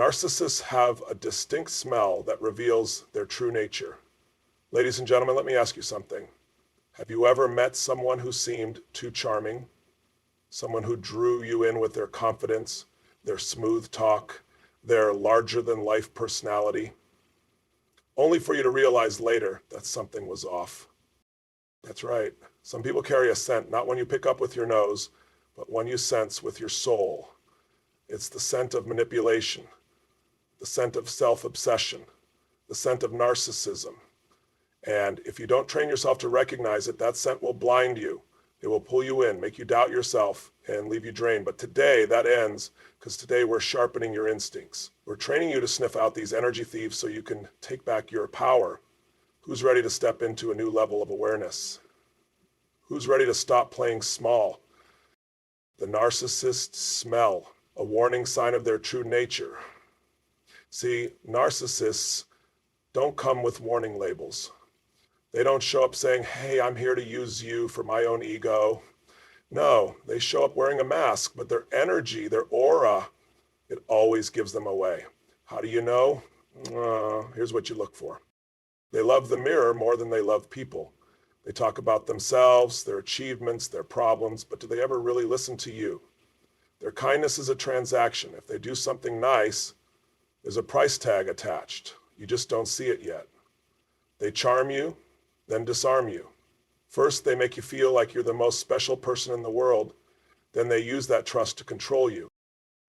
Narcissists have a distinct smell that reveals their true nature. Ladies and gentlemen, let me ask you something. Have you ever met someone who seemed too charming? Someone who drew you in with their confidence, their smooth talk, their larger-than-life personality, only for you to realize later that something was off? That's right. Some people carry a scent, not one you pick up with your nose, but one you sense with your soul. It's the scent of manipulation, the scent of self-obsession, the scent of narcissism. And if you don't train yourself to recognize it, that scent will blind you. It will pull you in, make you doubt yourself, and leave you drained. But today, that ends, because today we're sharpening your instincts. We're training you to sniff out these energy thieves so you can take back your power. Who's ready to step into a new level of awareness? Who's ready to stop playing small? The narcissists smell, a warning sign of their true nature. See, narcissists don't come with warning labels. They don't show up saying, hey, I'm here to use you for my own ego. No, they show up wearing a mask, but their energy, their aura, it always gives them away. How do you know? Here's what you look for. They love the mirror more than they love people. They talk about themselves, their achievements, their problems, but do they ever really listen to you? Their kindness is a transaction. If they do something nice, there's a price tag attached. You just don't see it yet. They charm you, then disarm you. First, they make you feel like you're the most special person in the world. Then they use that trust to control you.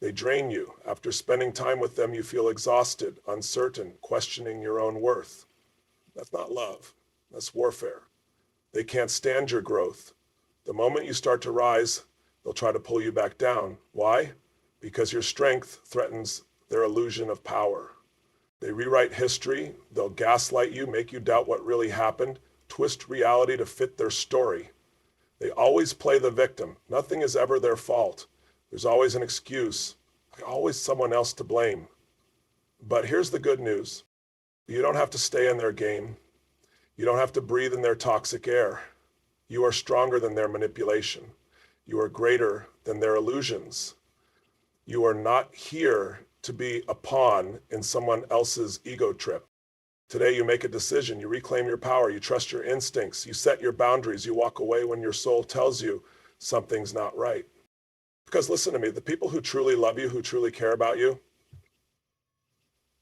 They drain you. After spending time with them, you feel exhausted, uncertain, questioning your own worth. That's not love. That's warfare. They can't stand your growth. The moment you start to rise, they'll try to pull you back down. Why? Because your strength threatens their illusion of power. They rewrite history. They'll gaslight you, make you doubt what really happened, twist reality to fit their story. They always play the victim. Nothing is ever their fault. There's always an excuse, always someone else to blame. But here's the good news. You don't have to stay in their game. You don't have to breathe in their toxic air. You are stronger than their manipulation. You are greater than their illusions. You are not here to be a pawn in someone else's ego trip. Today you make a decision, you reclaim your power, you trust your instincts, you set your boundaries, you walk away when your soul tells you something's not right. Because listen to me, the people who truly love you, who truly care about you,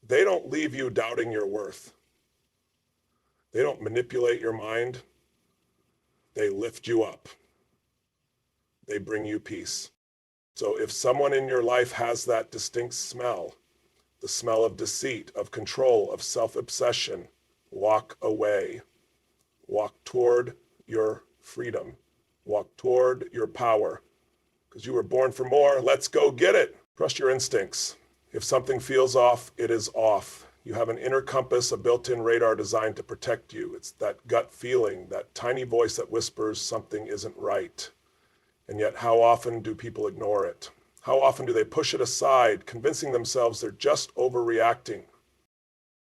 they don't leave you doubting your worth. They don't manipulate your mind. They lift you up. They bring you peace. So if someone in your life has that distinct smell, the smell of deceit, of control, of self-obsession, walk away. Walk toward your freedom. Walk toward your power. Because you were born for more. Let's go get it. Trust your instincts. If something feels off, it is off. You have an inner compass, a built-in radar designed to protect you. It's that gut feeling, that tiny voice that whispers something isn't right. And yet, how often do people ignore it? How often do they push it aside, convincing themselves they're just overreacting?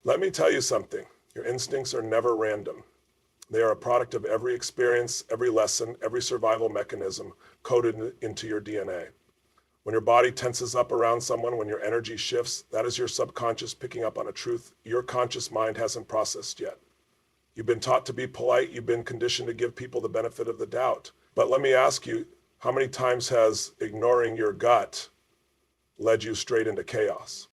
Let me tell you something. Your instincts are never random. They are a product of every experience, every lesson, every survival mechanism coded into your DNA. When your body tenses up around someone, when your energy shifts, that is your subconscious picking up on a truth your conscious mind hasn't processed yet. You've been taught to be polite. You've been conditioned to give people the benefit of the doubt. But let me ask you, how many times has ignoring your gut led you straight into chaos?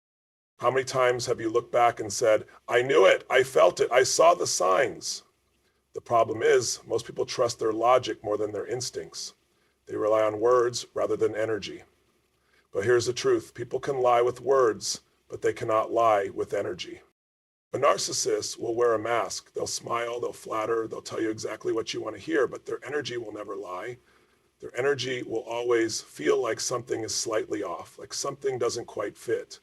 How many times have you looked back and said, I knew it, I felt it, I saw the signs? The problem is, most people trust their logic more than their instincts. They rely on words rather than energy. But here's the truth. People can lie with words, but they cannot lie with energy. A narcissist will wear a mask. They'll smile, they'll flatter, they'll tell you exactly what you want to hear, but their energy will never lie. Their energy will always feel like something is slightly off, like something doesn't quite fit.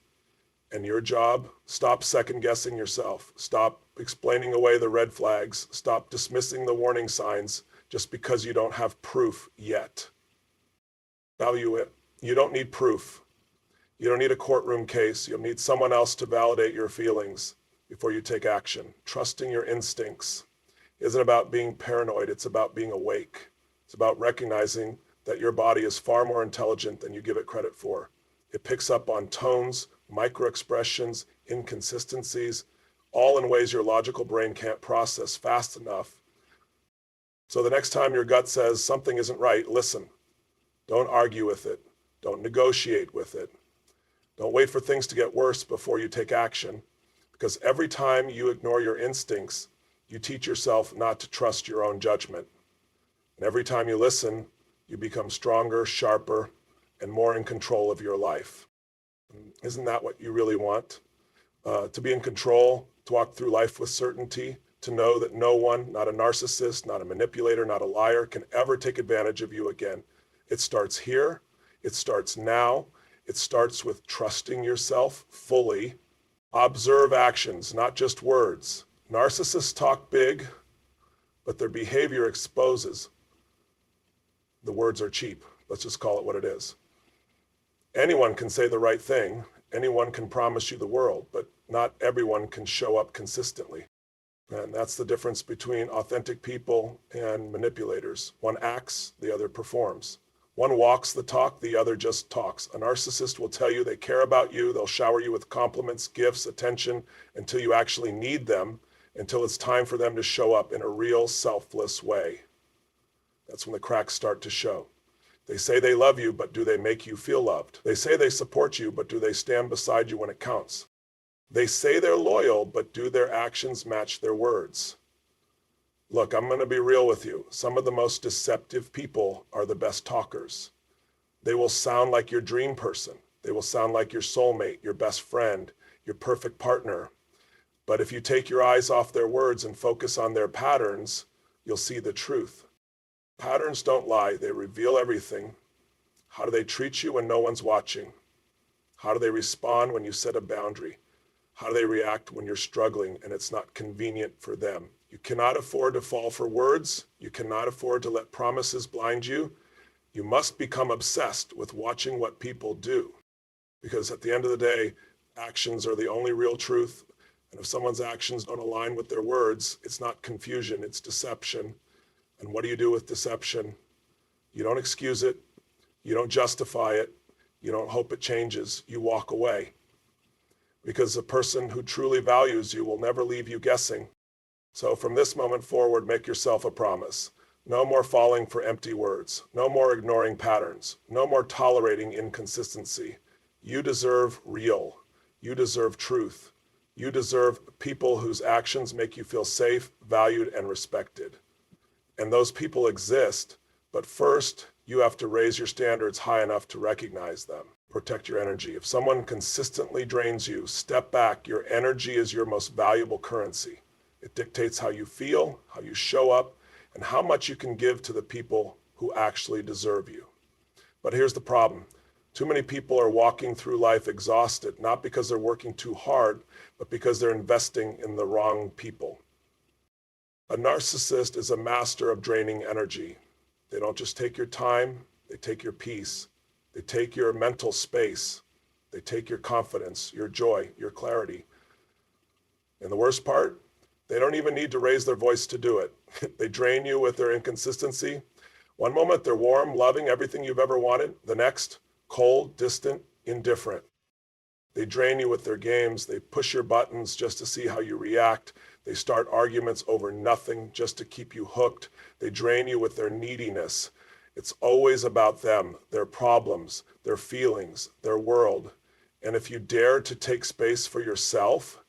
And your job, stop second guessing yourself. Stop explaining away the red flags. Stop dismissing the warning signs just because you don't have proof yet. Value it. You don't need proof. You don't need a courtroom case. You'll need someone else to validate your feelings before you take action. Trusting your instincts isn't about being paranoid. It's about being awake. It's about recognizing that your body is far more intelligent than you give it credit for. It picks up on tones, micro-expressions, inconsistencies, all in ways your logical brain can't process fast enough. So the next time your gut says something isn't right, listen. Don't argue with it. Don't negotiate with it. Don't wait for things to get worse before you take action, because every time you ignore your instincts, you teach yourself not to trust your own judgment. And every time you listen, you become stronger, sharper, and more in control of your life. Isn't that what you really want? To be in control, to walk through life with certainty, to know that no one, not a narcissist, not a manipulator, not a liar, can ever take advantage of you again. It starts here. It starts now. It starts with trusting yourself fully. Observe actions, not just words. Narcissists talk big, but their behavior exposes. The words are cheap. Let's just call it what it is. Anyone can say the right thing. Anyone can promise you the world, but not everyone can show up consistently. And that's the difference between authentic people and manipulators. One acts, the other performs. One walks the talk, the other just talks. A narcissist will tell you they care about you. They'll shower you with compliments, gifts, attention until you actually need them, until it's time for them to show up in a real selfless way. That's when the cracks start to show. They say they love you, but do they make you feel loved? They say they support you, but do they stand beside you when it counts? They say they're loyal, but do their actions match their words? Look, I'm going to be real with you. Some of the most deceptive people are the best talkers. They will sound like your dream person. They will sound like your soulmate, your best friend, your perfect partner. But if you take your eyes off their words and focus on their patterns, you'll see the truth. Patterns don't lie. They reveal everything. How do they treat you when no one's watching? How do they respond when you set a boundary? How do they react when you're struggling and it's not convenient for them? You cannot afford to fall for words. You cannot afford to let promises blind you. You must become obsessed with watching what people do. Because at the end of the day, actions are the only real truth. And if someone's actions don't align with their words, it's not confusion, it's deception. And what do you do with deception? You don't excuse it. You don't justify it. You don't hope it changes. You walk away. Because the person who truly values you will never leave you guessing. So from this moment forward, make yourself a promise. No more falling for empty words. No more ignoring patterns. No more tolerating inconsistency. You deserve real. You deserve truth. You deserve people whose actions make you feel safe, valued, and respected. And those people exist, but first, you have to raise your standards high enough to recognize them. Protect your energy. If someone consistently drains you, step back. Your energy is your most valuable currency. It dictates how you feel, how you show up, and how much you can give to the people who actually deserve you. But here's the problem. Too many people are walking through life exhausted, not because they're working too hard, but because they're investing in the wrong people. A narcissist is a master of draining energy. They don't just take your time, they take your peace. They take your mental space. They take your confidence, your joy, your clarity. And the worst part, they don't even need to raise their voice to do it. They drain you with their inconsistency. One moment they're warm, loving, everything you've ever wanted. The next, cold, distant, indifferent. They drain you with their games. They push your buttons just to see how you react. They start arguments over nothing just to keep you hooked. They drain you with their neediness. It's always about them, their problems, their feelings, their world. And if you dare to take space for yourself,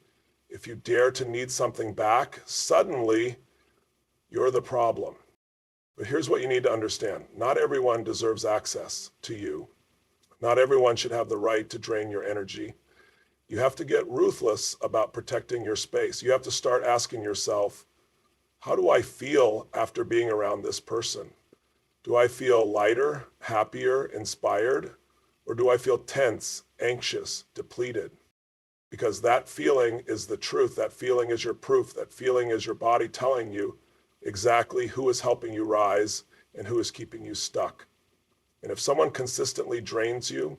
if you dare to need something back, suddenly you're the problem. But here's what you need to understand. Not everyone deserves access to you. Not everyone should have the right to drain your energy. You have to get ruthless about protecting your space. You have to start asking yourself, how do I feel after being around this person? Do I feel lighter, happier, inspired? Or do I feel tense, anxious, depleted? Because that feeling is the truth. That feeling is your proof. That feeling is your body telling you exactly who is helping you rise and who is keeping you stuck. And if someone consistently drains you,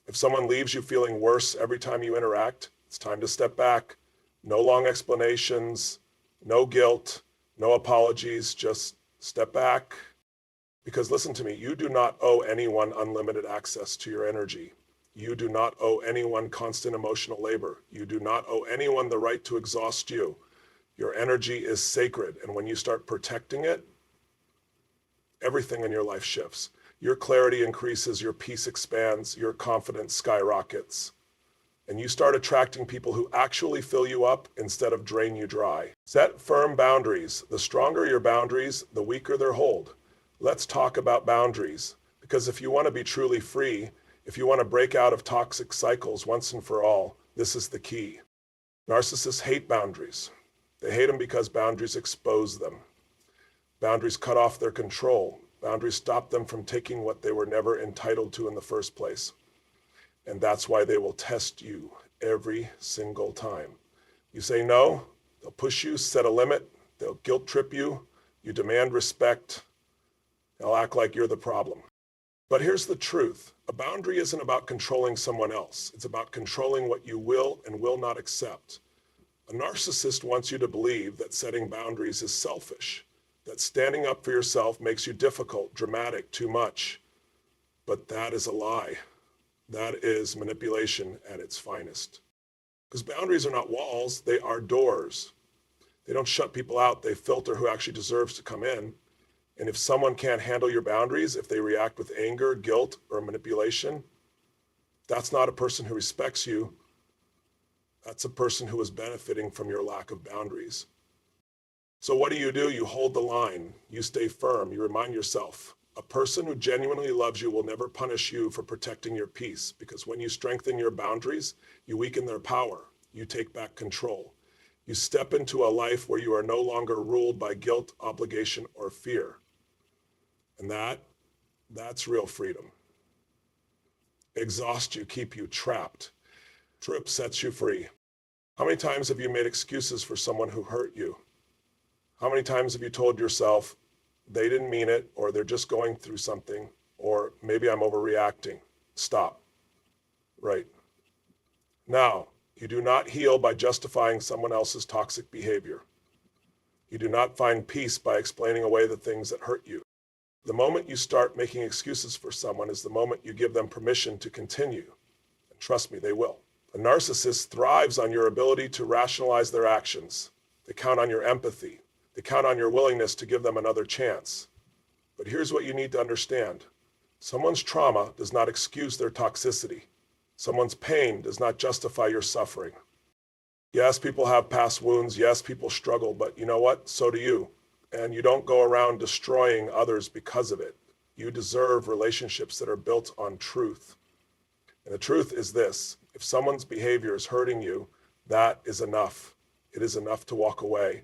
if someone leaves you feeling worse every time you interact, it's time to step back. No long explanations, no guilt, no apologies, just step back. Because listen to me, you do not owe anyone unlimited access to your energy. You do not owe anyone constant emotional labor. You do not owe anyone the right to exhaust you. Your energy is sacred, and when you start protecting it, everything in your life shifts. Your clarity increases, your peace expands, your confidence skyrockets. And you start attracting people who actually fill you up instead of drain you dry. Set firm boundaries. The stronger your boundaries, the weaker their hold. Let's talk about boundaries, because if you want to be truly free, if you want to break out of toxic cycles once and for all, this is the key. Narcissists hate boundaries. They hate them because boundaries expose them. Boundaries cut off their control. Boundaries stop them from taking what they were never entitled to in the first place. And that's why they will test you every single time. You say no, they'll push you, set a limit, they'll guilt trip you, you demand respect, they'll act like you're the problem. But here's the truth. A boundary isn't about controlling someone else. It's about controlling what you will and will not accept. A narcissist wants you to believe that setting boundaries is selfish, that standing up for yourself makes you difficult, dramatic, too much. But that is a lie. That is manipulation at its finest. Because boundaries are not walls, they are doors. They don't shut people out, they filter who actually deserves to come in. And if someone can't handle your boundaries, if they react with anger, guilt, or manipulation, that's not a person who respects you. That's a person who is benefiting from your lack of boundaries. So what do? You hold the line, you stay firm, you remind yourself, a person who genuinely loves you will never punish you for protecting your peace, because when you strengthen your boundaries, you weaken their power. You take back control. You step into a life where you are no longer ruled by guilt, obligation, or fear. And that's real freedom. Exhaust you, keep you trapped. Trip sets you free. How many times have you made excuses for someone who hurt you? How many times have you told yourself, they didn't mean it, or they're just going through something, or maybe I'm overreacting? Stop. Right. Now, you do not heal by justifying someone else's toxic behavior. You do not find peace by explaining away the things that hurt you. The moment you start making excuses for someone is the moment you give them permission to continue. And trust me, they will. A narcissist thrives on your ability to rationalize their actions. They count on your empathy. They count on your willingness to give them another chance. But here's what you need to understand. Someone's trauma does not excuse their toxicity. Someone's pain does not justify your suffering. Yes, people have past wounds. Yes, people struggle, but you know what? So do you. And you don't go around destroying others because of it. You deserve relationships that are built on truth. And the truth is this: if someone's behavior is hurting you, that is enough. It is enough to walk away.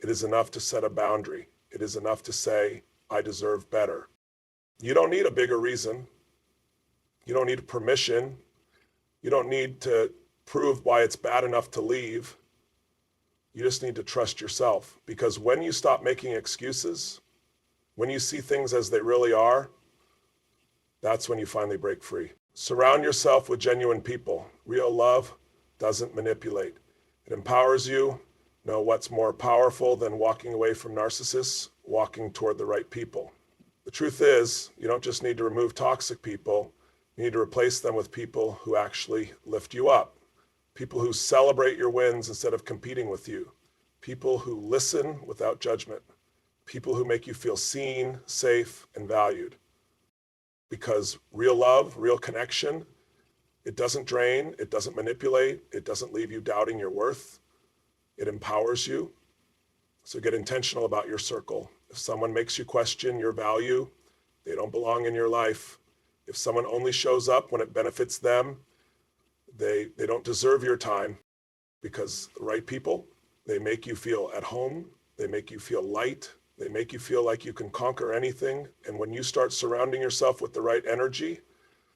It is enough to set a boundary. It is enough to say, I deserve better. You don't need a bigger reason. You don't need permission. You don't need to prove why it's bad enough to leave. You just need to trust yourself, because when you stop making excuses, when you see things as they really are, that's when you finally break free. Surround yourself with genuine people. Real love doesn't manipulate. It empowers you. Know what's more powerful than walking away from narcissists? Walking toward the right people. The truth is, you don't just need to remove toxic people. You need to replace them with people who actually lift you up. People who celebrate your wins instead of competing with you. People who listen without judgment. People who make you feel seen, safe, and valued. Because real love, real connection, it doesn't drain, it doesn't manipulate, it doesn't leave you doubting your worth. It empowers you. So get intentional about your circle. If someone makes you question your value, they don't belong in your life. If someone only shows up when it benefits them, they don't deserve your time, because the right people, they make you feel at home. They make you feel light. They make you feel like you can conquer anything. And when you start surrounding yourself with the right energy,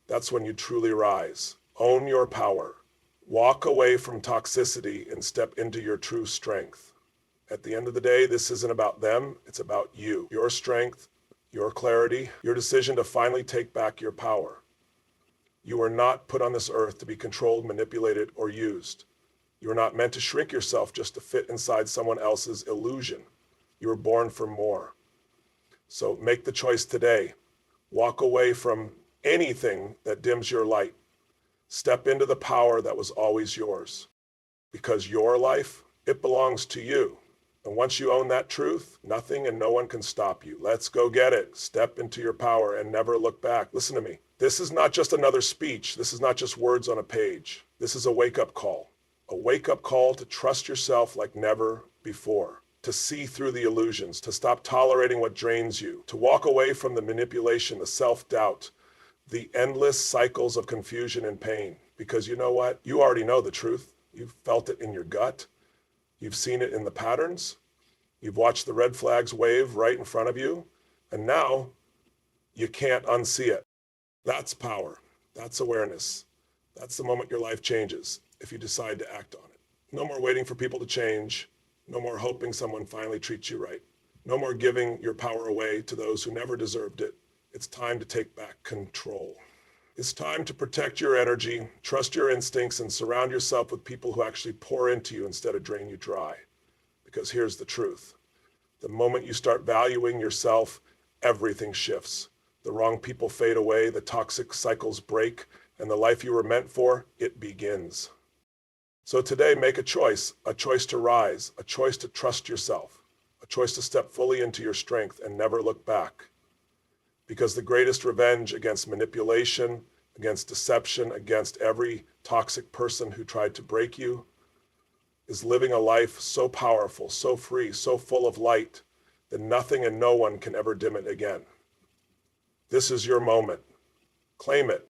that's when you truly rise. Own your power. Walk away from toxicity and step into your true strength. At the end of the day, this isn't about them, it's about you. Your strength, your clarity, your decision to finally take back your power. You are not put on this earth to be controlled, manipulated, or used. You are not meant to shrink yourself just to fit inside someone else's illusion. You were born for more. So make the choice today. Walk away from anything that dims your light. Step into the power that was always yours. Because your life, it belongs to you. And once you own that truth, nothing and no one can stop you. Let's go get it. Step into your power and never look back. Listen to me. This is not just another speech. This is not just words on a page. This is a wake-up call. A wake-up call to trust yourself like never before. To see through the illusions. To stop tolerating what drains you. To walk away from the manipulation, the self-doubt, the endless cycles of confusion and pain. Because you know what? You already know the truth. You've felt it in your gut. You've seen it in the patterns. You've watched the red flags wave right in front of you. And now you can't unsee it. That's power. That's awareness. That's the moment your life changes if you decide to act on it. No more waiting for people to change. No more hoping someone finally treats you right. No more giving your power away to those who never deserved it. It's time to take back control. It's time to protect your energy, trust your instincts, and surround yourself with people who actually pour into you instead of drain you dry. Because here's the truth. The moment you start valuing yourself, everything shifts. The wrong people fade away, the toxic cycles break, and the life you were meant for, it begins. So today, make a choice to rise, a choice to trust yourself, a choice to step fully into your strength and never look back. Because the greatest revenge against manipulation, against deception, against every toxic person who tried to break you is living a life so powerful, so free, so full of light that nothing and no one can ever dim it again. This is your moment. Claim it.